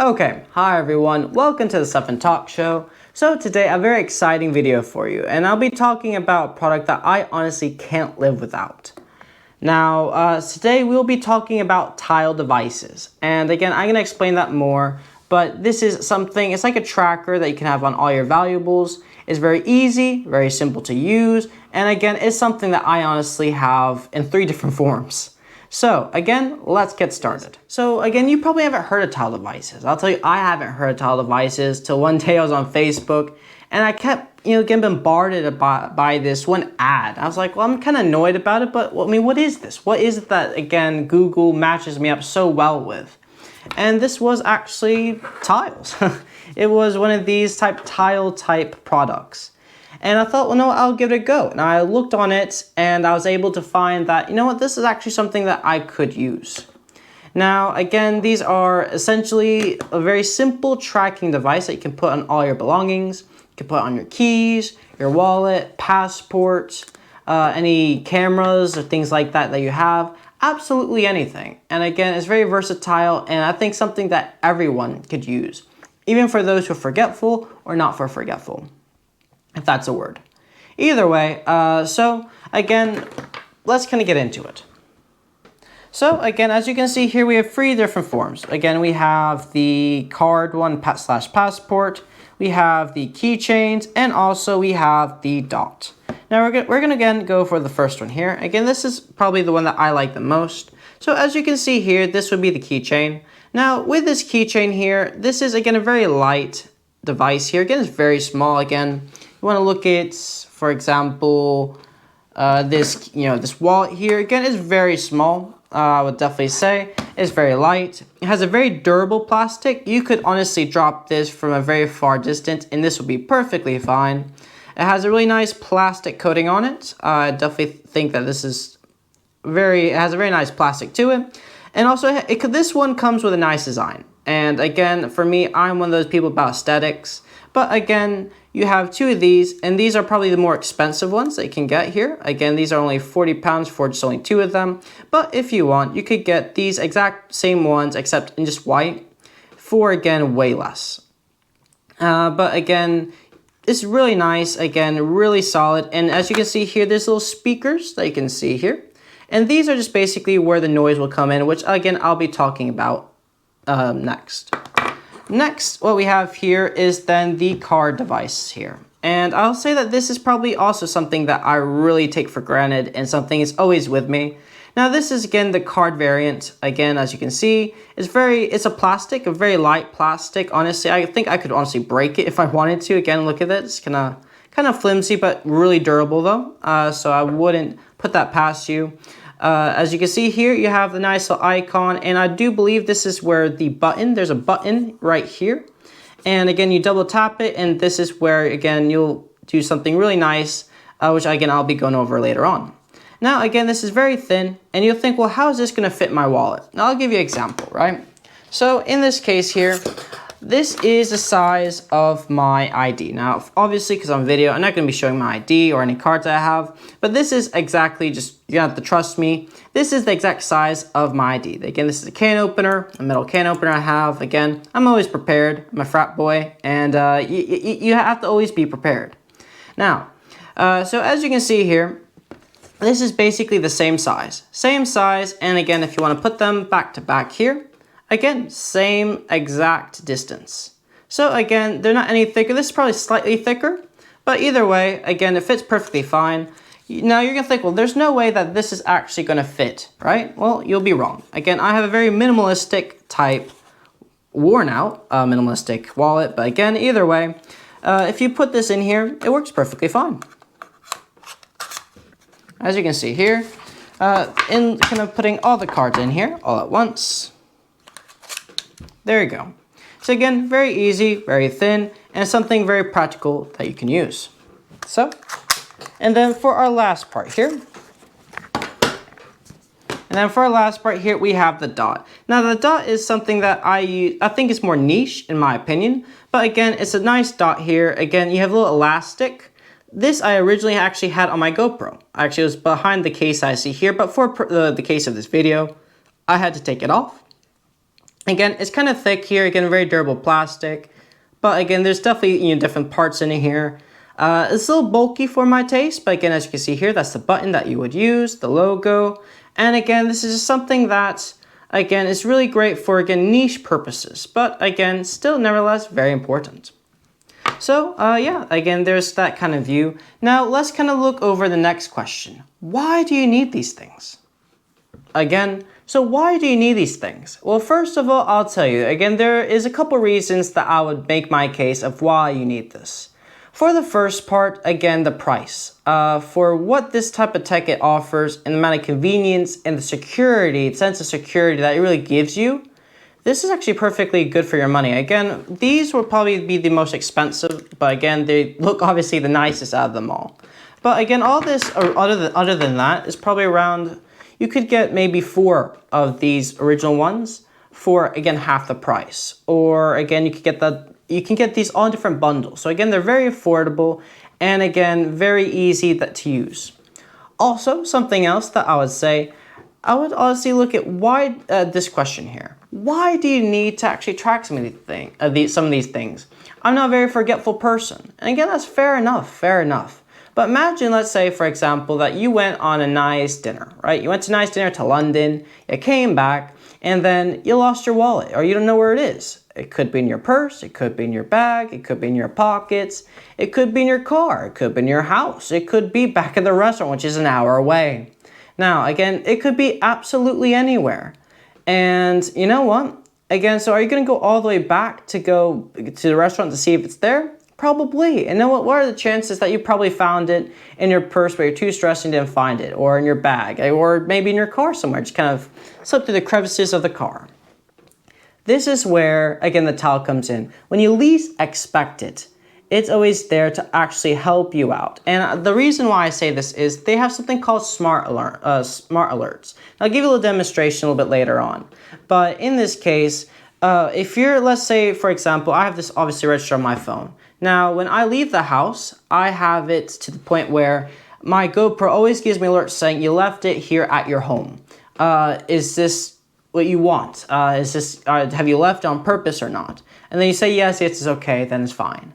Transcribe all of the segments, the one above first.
Okay, hi everyone, welcome to the Stuff and Talk Show. So today a very exciting video for you, and I'll be talking about a product that I honestly can't live without. Now, today we'll be talking about tile devices, and again, I'm going to explain that more, but this is something, it's like a tracker that you can have on all your valuables. It's very easy, very simple to use, and again, it's something that I honestly have in 3 different forms. So again, let's get started. So again, you probably haven't heard of tile devices. I'll tell you, I haven't heard of tile devices till one day I was on Facebook and I kept, getting bombarded by this one ad. I was like, well, I'm kind of annoyed about it, but what is this? What is it that, again, Google matches me up so well with? And this was actually tiles. It was one of these tile type products. And I thought, well, no, I'll give it a go. And I looked on it and I was able to find that, this is actually something that I could use. Now, again, these are essentially a very simple tracking device that you can put on all your belongings. You can put on your keys, your wallet, passport, any cameras or things like that that you have. Absolutely anything. And again, it's very versatile and I think something that everyone could use. Even for those who are forgetful or not for forgetful, if that's a word. Either way, so again, let's kind of get into it. So again, as you can see here, we have 3 different forms. Again, we have the card one / passport, we have the keychains, and also we have the dot. Now we're gonna again go for the first one here. Again, this is probably the one that I like the most. So as you can see here, this would be the keychain. Now with this keychain here, this is again a very light device here. Again, it's very small. Again, you want to look at, for example, this wallet here. Again, it's very small. I would definitely say it's very light. It has a very durable plastic. You could honestly drop this from a very far distance and this will be perfectly fine. It has a really nice plastic coating on it. I definitely think that this is it has a very nice plastic to it. And also, this one comes with a nice design. And again, for me, I'm one of those people about aesthetics. But again, you have 2 of these, and these are probably the more expensive ones that you can get here. Again, these are only 40 pounds for just only 2 of them. But if you want, you could get these exact same ones, except in just white, for, again, way less. But again, it's really nice, again, really solid. And as you can see here, there's little speakers that you can see here. And these are just basically where the noise will come in, which, again, I'll be talking about next. Next, what we have here is then the card device here. And I'll say that this is probably also something that I really take for granted and something that's always with me. Now this is again the card variant. Again, as you can see, it's a plastic, a very light plastic. Honestly, I think I could honestly break it if I wanted to. Again, look at it. It's kind of flimsy, but really durable though. So I wouldn't put that past you. As you can see here, you have the nice little icon, and I do believe this is where there's a button right here. And again, you double tap it, and this is where, again, you'll do something really nice, which again, I'll be going over later on. Now, again, this is very thin, and you'll think, well, how is this gonna fit my wallet? Now, I'll give you an example, right? So in this case here, this is the size of my ID. Now, obviously, because I'm video, I'm not going to be showing my ID or any cards I have, but this is exactly you have to trust me. This is the exact size of my ID. Again, this is a can opener, a metal can opener I have. Again, I'm always prepared. I'm a frat boy, and you have to always be prepared. Now, so as you can see here, this is basically the same size. Same size, and again, if you want to put them back to back here, again, same exact distance. So again, they're not any thicker. This is probably slightly thicker, but either way, again, it fits perfectly fine. Now you're gonna think, well, there's no way that this is actually gonna fit, right? Well, you'll be wrong. Again, I have a very minimalistic type, worn out minimalistic wallet, but again, either way, if you put this in here, it works perfectly fine. As you can see here, in kind of putting all the cards in here all at once. There you go. So again, very easy, very thin, and something very practical that you can use. So, and then for our last part here, we have the dot. Now the dot is something that I think is more niche in my opinion, but again, it's a nice dot here. Again, you have a little elastic. This I originally actually had on my GoPro. Actually, it was behind the case I see here, but for the case of this video, I had to take it off. Again, it's kind of thick here. Again, very durable plastic. But again, there's definitely different parts in here. It's a little bulky for my taste, but again, as you can see here, that's the button that you would use, the logo. And again, this is just something that, again, is really great for, again, niche purposes. But again, still nevertheless very important. So yeah, again, there's that kind of view. Now let's kind of look over the next question. Why do you need these things? Again, so why do you need these things? Well, first of all, I'll tell you, again, there is a couple reasons that I would make my case of why you need this. For the first part, again, the price. For what this type of tech it offers and the amount of convenience and the security, sense of security that it really gives you, this is actually perfectly good for your money. Again, these will probably be the most expensive, but again, they look obviously the nicest out of them all. But again, all this, or other than that, is probably around, you could get maybe 4 of these original ones for, again, half the price. Or again, you can get these all in different bundles. So again, they're very affordable and again, very easy to use. Also, something else that I would say, I would honestly look at why this question here. Why do you need to actually track some of these things? I'm not a very forgetful person. And again, that's fair enough. But imagine, let's say, for example, that you went on a nice dinner, right? You went to a nice dinner to London, you came back, and then you lost your wallet, or you don't know where it is. It could be in your purse, it could be in your bag, it could be in your pockets, it could be in your car, it could be in your house, it could be back at the restaurant, which is an hour away. Now, again, it could be absolutely anywhere. And you know what? Again, so are you going to go all the way back to go to the restaurant to see if it's there? Probably. And know what are the chances that you probably found it in your purse but you're too stressed and didn't find it, or in your bag, or maybe in your car somewhere, just kind of slip through the crevices of the car. This is where, again, the towel comes in. When you least expect it, it's always there to actually help you out. And the reason why I say this is they have something called smart alerts. I'll give you a little demonstration a little bit later on. But in this case, if you're, let's say, for example, I have this obviously registered on my phone. Now, when I leave the house, I have it to the point where my GoPro always gives me alerts saying you left it here at your home. Is this what you want? Have you left it on purpose or not? And then you say yes, it's okay, then it's fine.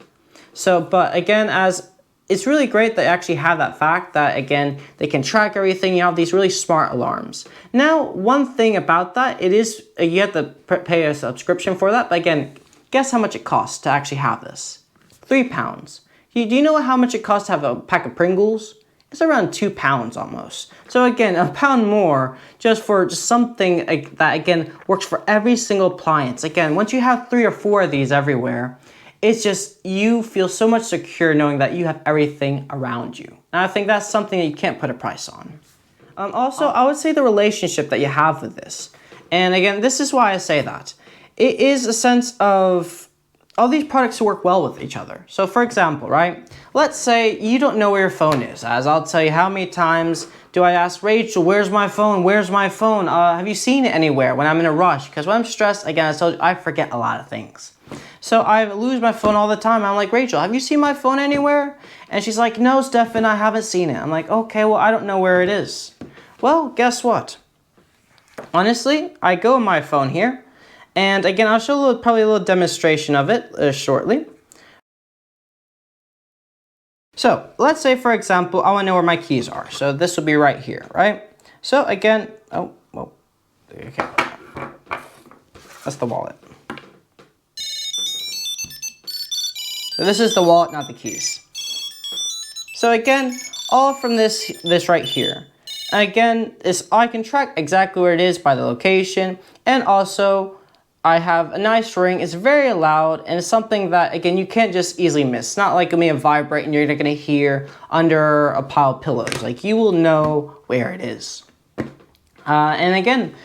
So, but again, as it's really great that they actually have that fact that, again, they can track everything. You have these really smart alarms. Now, one thing about that, it is, you have to pay a subscription for that. But again, guess how much it costs to actually have this? £3. Do you know how much it costs to have a pack of Pringles? It's around £2 almost. So again, £1 more just for something that, again, works for every single appliance. Again, once you have 3 or 4 of these everywhere, it's just, you feel so much secure knowing that you have everything around you. And I think that's something that you can't put a price on. Also, I would say the relationship that you have with this. And again, this is why I say that. It is a sense of all these products work well with each other. So for example, right? Let's say you don't know where your phone is. As I'll tell you, how many times do I ask Rachel, where's my phone? Where's my phone? Have you seen it anywhere when I'm in a rush? Because when I'm stressed, again, I told you, I forget a lot of things. So I lose my phone all the time. I'm like, Rachel, have you seen my phone anywhere? And she's like, no, Stefan, I haven't seen it. I'm like, okay, well, I don't know where it is. Well, guess what? Honestly, I go on my phone here. And again, I'll show probably a little demonstration of it shortly. So let's say, for example, I want to know where my keys are. So this will be right here, right? So again, oh, well, okay. That's the wallet. So this is the wallet, not the keys. So again, all from this right here. And again, I can track exactly where it is by the location. And also, I have a nice ring. It's very loud, and it's something that, again, you can't just easily miss. It's not like it may vibrate and you're not going to hear under a pile of pillows. Like, you will know where it is. And again,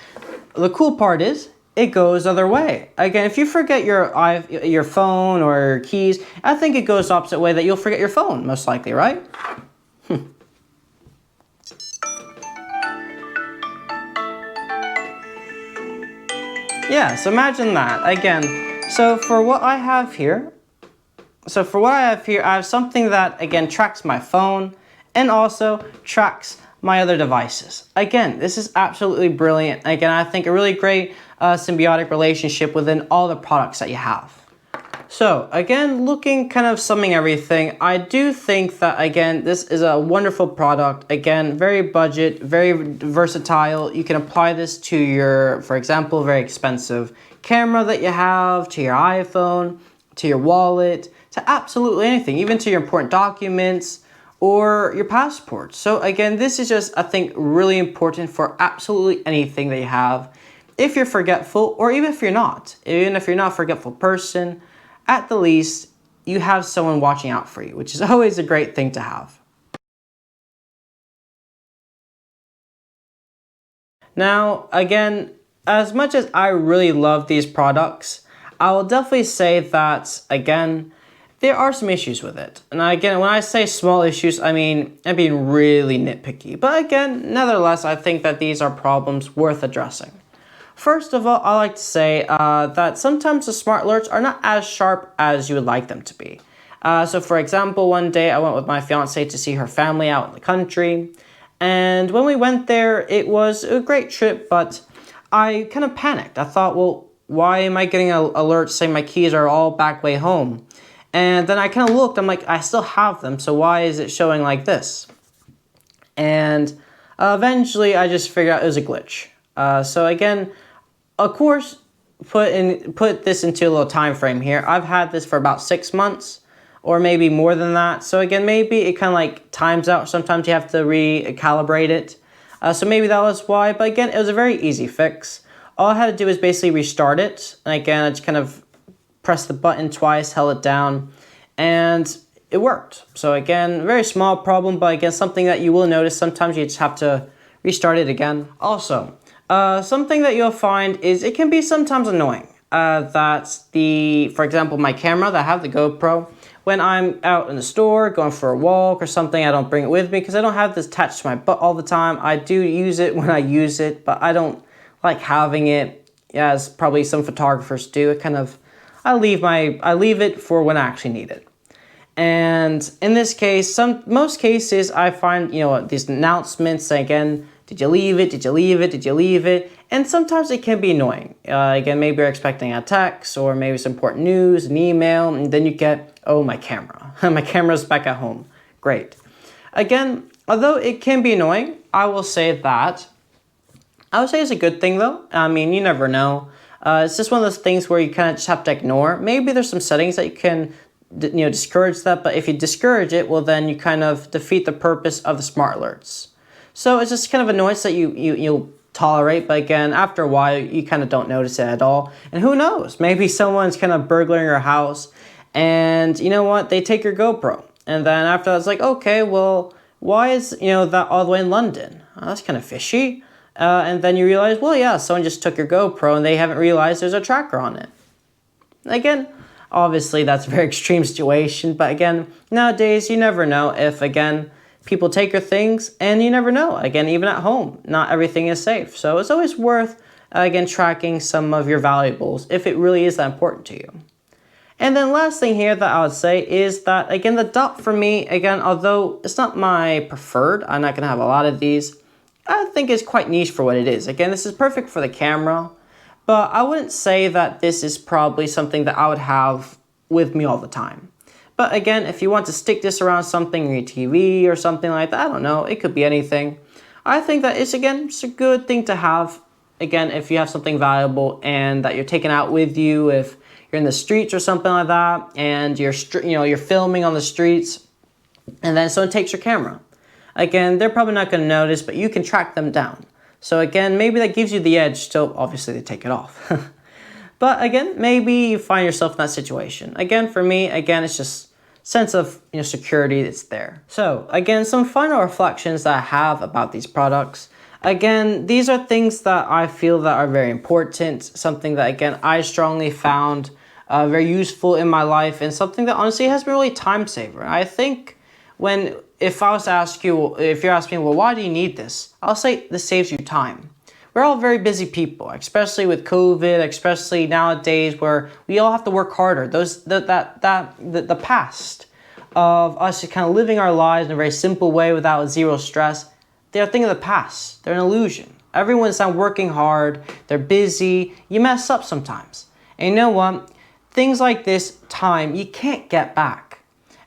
the cool part is, it goes the other way. Again, if you forget your phone or your keys, I think it goes the opposite way, that you'll forget your phone, most likely, right? Yeah, so imagine that. Again, so for what I have here, I have something that, again, tracks my phone and also tracks my other devices. Again, this is absolutely brilliant. Again, I think a really great symbiotic relationship within all the products that you have. So again, kind of summing everything, I do think that again, this is a wonderful product. Again, very budget, very versatile. You can apply this to your, for example, very expensive camera that you have, to your iPhone, to your wallet, to absolutely anything, even to your important documents or your passport. So again, this is just, I think, really important for absolutely anything that you have. If you're forgetful, or even if you're not a forgetful person, at the least, you have someone watching out for you, which is always a great thing to have. Now, again, as much as I really love these products, I will definitely say that, again, there are some issues with it. And again, when I say small issues, I mean, I'm being really nitpicky. But again, nevertheless, I think that these are problems worth addressing. First of all, I like to say that sometimes the smart alerts are not as sharp as you would like them to be. So for example, one day I went with my fiance to see her family out in the country. And when we went there, it was a great trip, but I kind of panicked. I thought, well, why am I getting an alert saying my keys are all back way home? And then I kind of looked, I'm like, I still have them, so why is it showing like this? And eventually I just figured out it was a glitch. So again, of course, put this into a little time frame here. I've had this for about 6 months, or maybe more than that. So again, maybe it kind of like times out. Sometimes you have to recalibrate it. So maybe that was why. But again, it was a very easy fix. All I had to do was basically restart it. And again, I just kind of pressed the button twice, held it down, and it worked. So again, very small problem, but again, something that you will notice. Sometimes you just have to restart it again. Also, something that you'll find is it can be sometimes annoying that for example, my camera that I have, the GoPro, when I'm out in the store, going for a walk or something, I don't bring it with me because I don't have this attached to my butt all the time. I do use it when I use it, but I don't like having it as probably some photographers do. It kind of, I leave it for when I actually need it. And in this case, most cases I find, these announcements again, did you leave it? Did you leave it? Did you leave it? And sometimes it can be annoying. Again, maybe you're expecting a text or maybe some important news, an email, and then you get, oh, my camera. My camera's back at home. Great. Again, although it can be annoying, I would say it's a good thing though. I mean, you never know. It's just one of those things where you kind of just have to ignore. Maybe there's some settings that you can discourage that, but if you discourage it, well then you kind of defeat the purpose of the smart alerts. So it's just kind of a noise that you'll tolerate, but again, after a while, you kind of don't notice it at all. And who knows? Maybe someone's kind of burglaring your house, and you know what? They take your GoPro, and then after that, it's like, okay, well, why is that all the way in London? Oh, that's kind of fishy. And then you realize, well, yeah, someone just took your GoPro, and they haven't realized there's a tracker on it. Again, obviously, that's a very extreme situation, but again, nowadays, you never know if, again, people take your things, and you never know. Again, even at home, not everything is safe. So it's always worth, again, tracking some of your valuables if it really is that important to you. And then last thing here that I would say is that, again, the dot for me, again, although it's not my preferred, I'm not going to have a lot of these, I think it's quite niche for what it is. Again, this is perfect for the camera, but I wouldn't say that this is probably something that I would have with me all the time. But again, if you want to stick this around something in your TV or something like that, I don't know, it could be anything. I think that it's a good thing to have. Again, if you have something valuable and that you're taking out with you, if you're in the streets or something like that, and you're filming on the streets, and then someone takes your camera. Again, they're probably not going to notice, but you can track them down. So again, maybe that gives you the edge. Still, obviously, they take it off. But again, maybe you find yourself in that situation. Again, for me, it's just sense of security that's there. So again, some final reflections that I have about these products. Again, these are things that I feel that are very important, something that again I strongly found very useful in my life, and something that honestly has been really time saver. I think if I was to ask you, if you're asking me, well, why do you need this? I'll say this saves you time. We're all very busy people, especially with COVID, especially nowadays where we all have to work harder. The past of us kind of living our lives in a very simple way without zero stress, they're a thing of the past. They're an illusion. Everyone's not working hard, they're busy, you mess up sometimes. And you know what? Things like this, time, you can't get back.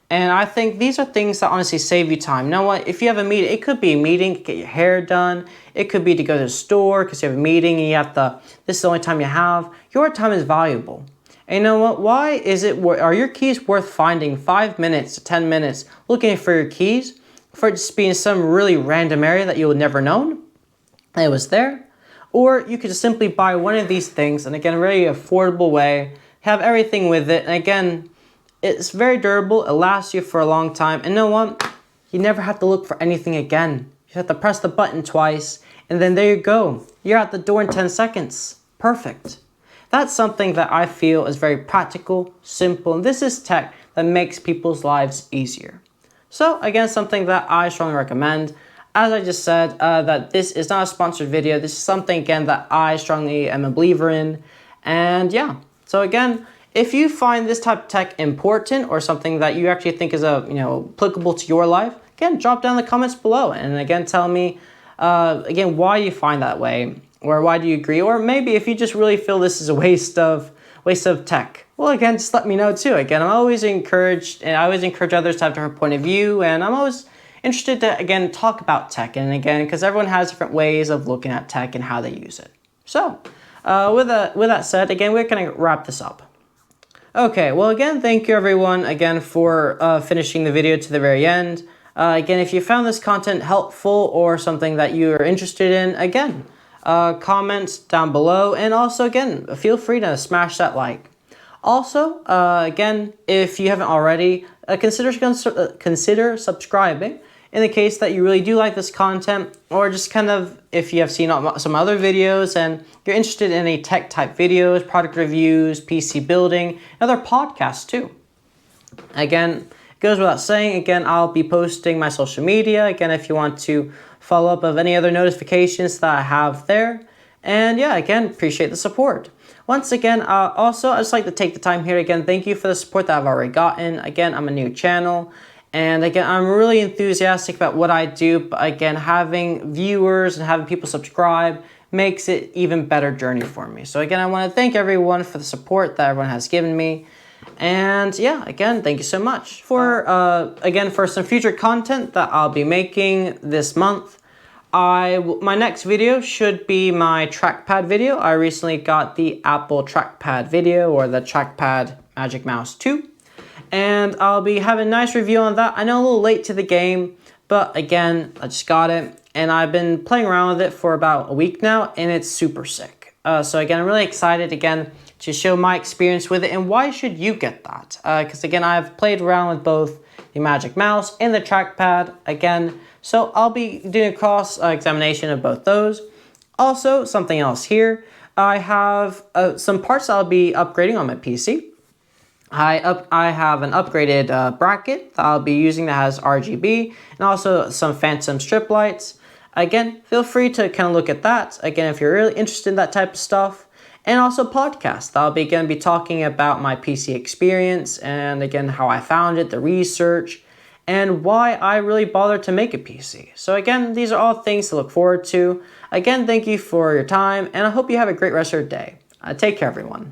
And I think these are things that honestly save you time. You know what? If you have a meeting, it could be a meeting to get your hair done. It could be to go to the store because you have a meeting and you have to, this is the only time you have. Your time is valuable. And you know what? Why is it, are your keys worth finding 5 minutes to 10 minutes looking for your keys for it just being some really random area that you would never known it was there? Or you could just simply buy one of these things, and again, a very affordable way, have everything with it, and again, it's very durable, it lasts you for a long time, and you know what? You never have to look for anything again. You have to press the button twice, and then there you go. You're at the door in 10 seconds. Perfect. That's something that I feel is very practical, simple, and this is tech that makes people's lives easier. So again, something that I strongly recommend. As I just said, that this is not a sponsored video. This is something, again, that I strongly am a believer in. And yeah, so again, if you find this type of tech important or something that you actually think is applicable to your life, again, drop down in the comments below. And again, tell me, again, why you find that way, or why do you agree? Or maybe if you just really feel this is a waste of tech. Well, again, just let me know too. Again, I'm always encouraged, and I always encourage others to have a different point of view, and I'm always interested to, again, talk about tech, and again, because everyone has different ways of looking at tech and how they use it. So, with that said, again, we're going to wrap this up. Okay, well, again, thank you everyone, again, for finishing the video to the very end. Again, if you found this content helpful or something that you are interested in, again, comment down below, and also, again, feel free to smash that like. Also, again, if you haven't already, consider subscribing in the case that you really do like this content, or just kind of if you have seen some other videos and you're interested in any tech type videos, product reviews, PC building, and other podcasts too. Again, it goes without saying, again, I'll be posting my social media, again, if you want to follow up of any other notifications that I have there. And yeah, again, appreciate the support. Once again, also, I'd just like to take the time here, again, thank you for the support that I've already gotten. Again, I'm a new channel, and again, I'm really enthusiastic about what I do, but again, having viewers and having people subscribe makes it even better journey for me. So again, I want to thank everyone for the support that everyone has given me. And yeah, again, thank you so much. Again, for some future content that I'll be making this month, my next video should be my trackpad video. I recently got the Apple trackpad video, or the trackpad Magic Mouse 2. And I'll be having a nice review on that. I know a little late to the game, but again, I just got it. And I've been playing around with it for about a week now, and it's super sick. So again, I'm really excited, again, to show my experience with it, and why should you get that? Because again, I've played around with both the Magic Mouse and the trackpad, again, so I'll be doing a cross-examination of both those. Also, something else here, I have some parts I'll be upgrading on my PC. I have an upgraded bracket that I'll be using that has RGB, and also some phantom strip lights. Again, feel free to kind of look at that, again, if you're really interested in that type of stuff. And also podcasts. I'll be going to be talking about my PC experience, and again, how I found it, the research, and why I really bothered to make a PC. So again, these are all things to look forward to. Again, thank you for your time, and I hope you have a great rest of your day. Take care, everyone.